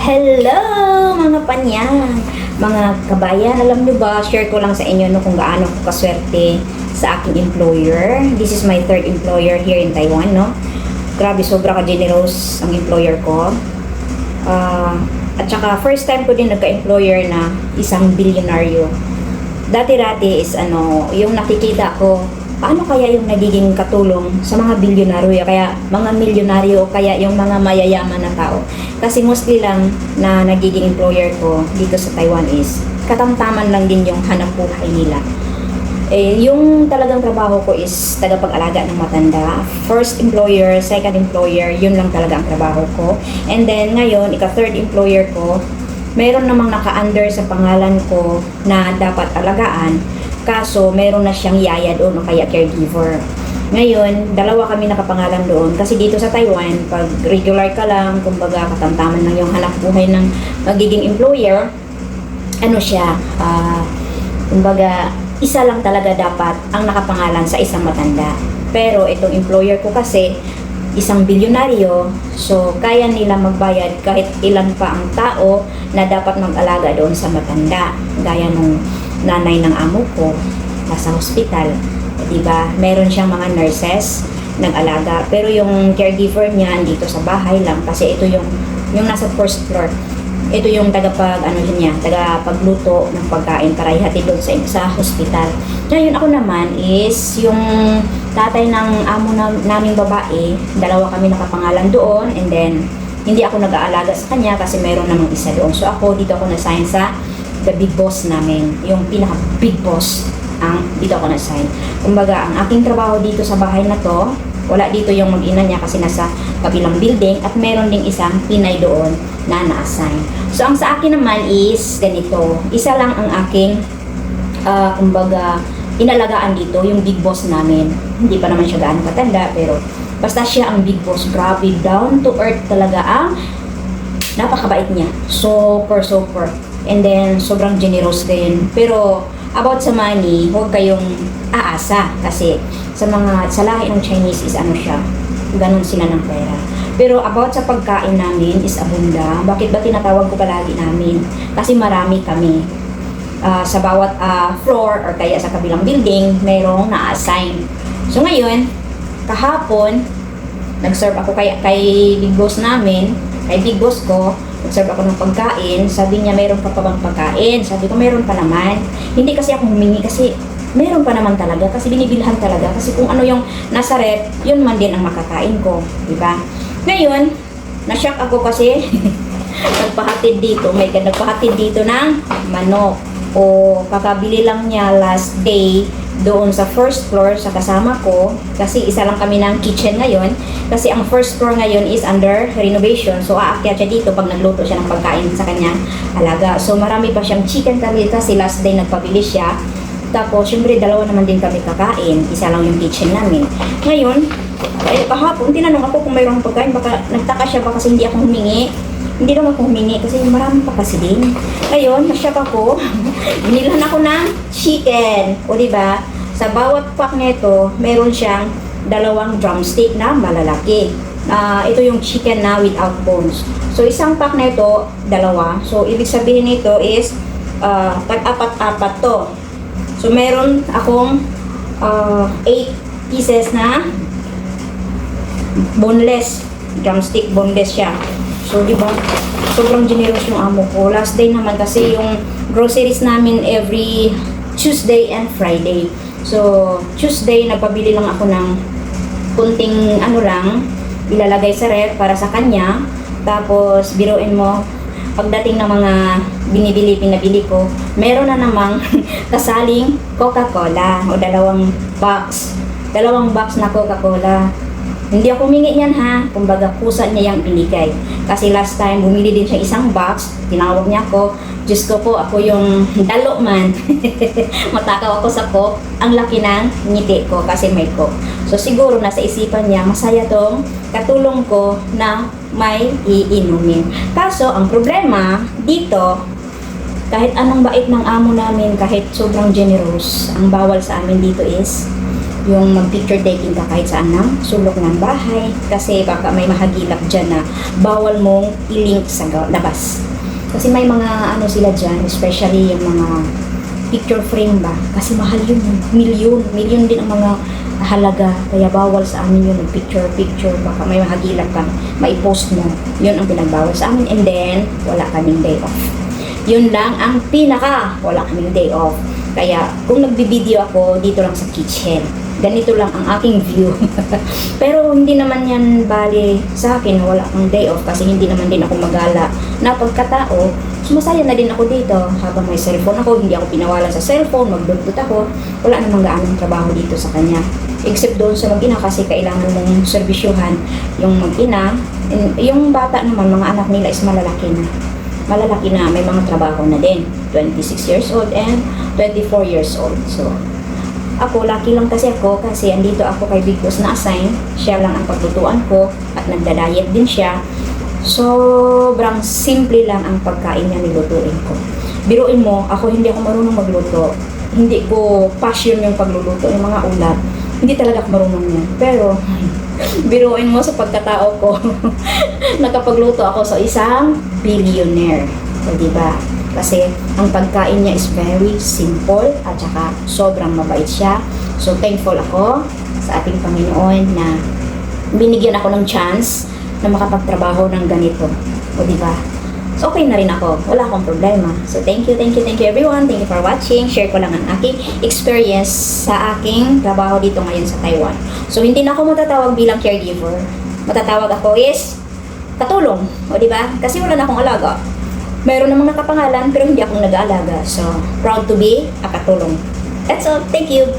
Hello mga panyan, mga kabayan, alam nyo ba, share ko lang sa inyo no, kung gaano ko kaswerte sa aking employer. This is my third employer here in Taiwan, no. Grabe, sobra ka-generous ang employer ko. At saka first time ko din nagka-employer na isang bilyonaryo. Dati-dati is yung nakikita ko, paano kaya yung nagiging katulong sa mga bilyonaryo, kaya mga milyonaryo, kaya yung mga mayayaman na tao. Kasi mostly lang na nagiging employer ko dito sa Taiwan is katamtaman lang din yung hanap buhay nila. Yung talagang trabaho ko is tagapag-alaga ng matanda. First employer, second employer, yun lang talaga ang trabaho ko. And then ngayon, ika-third employer ko, meron namang naka-under sa pangalan ko na dapat alagaan. Kaso, meron na siyang yaya doon o kaya caregiver. Ngayon, dalawa kami nakapangalan doon. Kasi dito sa Taiwan, pag regular ka lang, kumbaga katamtaman lang yung hanap buhay ng magiging employer, kumbaga, isa lang talaga dapat ang nakapangalan sa isang matanda. Pero itong employer ko kasi, isang bilyonaryo, so kaya nila magbayad kahit ilan pa ang tao na dapat mag-alaga doon sa matanda. Gaya nung nanay ng amo ko, nasa hospital, diba? Meron siyang mga nurses nag-alaga, pero yung caregiver niya dito sa bahay lang kasi ito yung nasa first floor. Ito yung tagapagluto ng pagkain para ihatid doon sa hospital. Ngayon ako naman is yung tatay ng amo naming babae, dalawa kami nakapangalan doon, and then hindi ako nag-aalaga sa kanya kasi meron namang isa doon. So ako dito ako na-assign sa the big boss namin, yung pinaka big boss dito ako na-assign. Kumbaga, ang aking trabaho dito sa bahay na to, wala dito yung mag-ina niya kasi nasa kabilang building at meron ding isang Pinay doon na na-assign. So, ang sa akin naman is ganito. Isa lang ang aking, inalagaan dito, yung big boss namin. Hindi pa naman siya gaano katanda, pero basta siya ang big boss. Grabe, down to earth talaga ang napakabait niya. Super. And then, sobrang generous din. Pero, about sa money, huwag kayong aasa. Kasi, sa lahi ng Chinese is ganun sila ng pera. Pero, about sa pagkain namin is abunda. Bakit ba tinatawag ko palagi namin? Kasi marami kami. Sa bawat floor or kaya sa kabilang building, mayroong na-assign. So, ngayon, kahapon, nag-serve ako kay big boss namin, kay big boss ko, nag-serve ako ng pagkain. Sabi niya, meron pa bang pagkain? Sabi ko, meron pa naman. Hindi kasi ako humingi kasi meron pa naman talaga. Kasi binibilhan talaga. Kasi kung ano yung nasa rep, yun man din ang makakain ko. Diba? Ngayon, na-shock ako kasi nagpahatid dito ng manok. O kakabili lang niya last day doon sa first floor sa kasama ko kasi isa lang kami ng kitchen ngayon kasi ang first floor ngayon is under renovation, so aakyat siya dito pag nagluto siya ng pagkain sa kanyang alaga. So marami pa siyang chicken curry kasi last day nagpabili siya, tapos syempre dalawa naman din kami kakain, isa lang yung kitchen namin. Ngayon kahapon tinanong ako kung mayroong pagkain, baka nagtaka siya ba kasi hindi ako humingi. Hindi naman ako humingi kasi marami pa kasi din. Ngayon, nasyak ako. Binilhan ako ng chicken. O diba, sa bawat pack nito, meron siyang 2 drumstick na malalaki. Ito yung chicken na without bones. So, isang pack nito, 2. So, ibig sabihin nito is, tag-apat-apat to. So, meron akong 8 pieces na boneless. Drumstick, boneless siya. So, di ba, sobrang generous yung amo ko. Last day naman kasi yung groceries namin every Tuesday and Friday. So, Tuesday, nagpabili lang ako ng kunting ilalagay sa ref para sa kanya. Tapos, biruin mo, pagdating ng mga pinabili ko, meron na namang kasaling Coca-Cola o 2 box. 2 box na Coca-Cola. Hindi ako humingi niyan ha, kumbaga kusa niya yung binigay. Kasi last time, bumili din siya 1 box, tinawag niya ako, Diyos ko po, ako yung dalo man. Matakaw ako sa Coke, ang laki ng ngiti ko kasi may Coke. So siguro nasa isipan niya, masaya tong katulong ko na may iinumin. Kaso, ang problema dito, kahit anong bait ng amo namin, kahit sobrang generous, ang bawal sa amin dito is yung mag-picture taking ka kahit saan ng sulok ng bahay. Kasi baka may mahagilap dyan na bawal mong i-link sa labas. Kasi may mga ano sila dyan, especially yung mga picture frame ba? Kasi mahal yun, milyon din ang mga halaga. Kaya bawal sa amin yun, picture. Baka may mahagilap kang maipost mo. Yun ang pinagbawal sa amin. And then, wala kaming day off. Yun lang ang wala kaming day off. Kaya, kung nagbibideo ako, dito lang sa kitchen. Ganito lang ang aking view. Pero hindi naman yan bali sa akin, wala akong day off kasi hindi naman din ako magala na pagkatao. Sumasaya na din ako dito habang may cellphone ako, hindi ako pinawalan sa cellphone, magdudot ako. Wala namang gaanong trabaho dito sa kanya. Except doon sa mag-ina kasi kailangan mong serbisyuhan yung mag-ina. Yung bata naman, mga anak nila is malalaki na. Malalaki na, may mga trabaho na din. 26 years old and 24 years old. So, ako, lucky lang kasi andito ako kay Big Boss na assign. Siya lang ang paglutuan ko at nagda-diet din siya. Sobrang simple lang ang pagkain niya nilutuin ko. Biruin mo, ako hindi ako marunong magluto. Hindi ko passion yung pagluluto, yung mga ulam. Hindi talaga ako marunong yan. Pero, biruin mo sa pagkatao ko. Nakapagluto ako sa isang billionaire. O, diba? Kasi ang pagkain niya is very simple at saka sobrang mabait siya. So, thankful ako sa ating Panginoon na binigyan ako ng chance na makapagtrabaho ng ganito. O, diba? So, okay na rin ako. Wala akong problema. So, thank you everyone. Thank you for watching. Share ko lang ang aking experience sa aking trabaho dito ngayon sa Taiwan. So, hindi na ako matatawag bilang caregiver. Matatawag ako is katulong. O, diba? Kasi wala na akong alaga. Mayroon namang nakapangalan pero hindi akong nag-aalaga. So, proud to be a katulong. That's all. Thank you.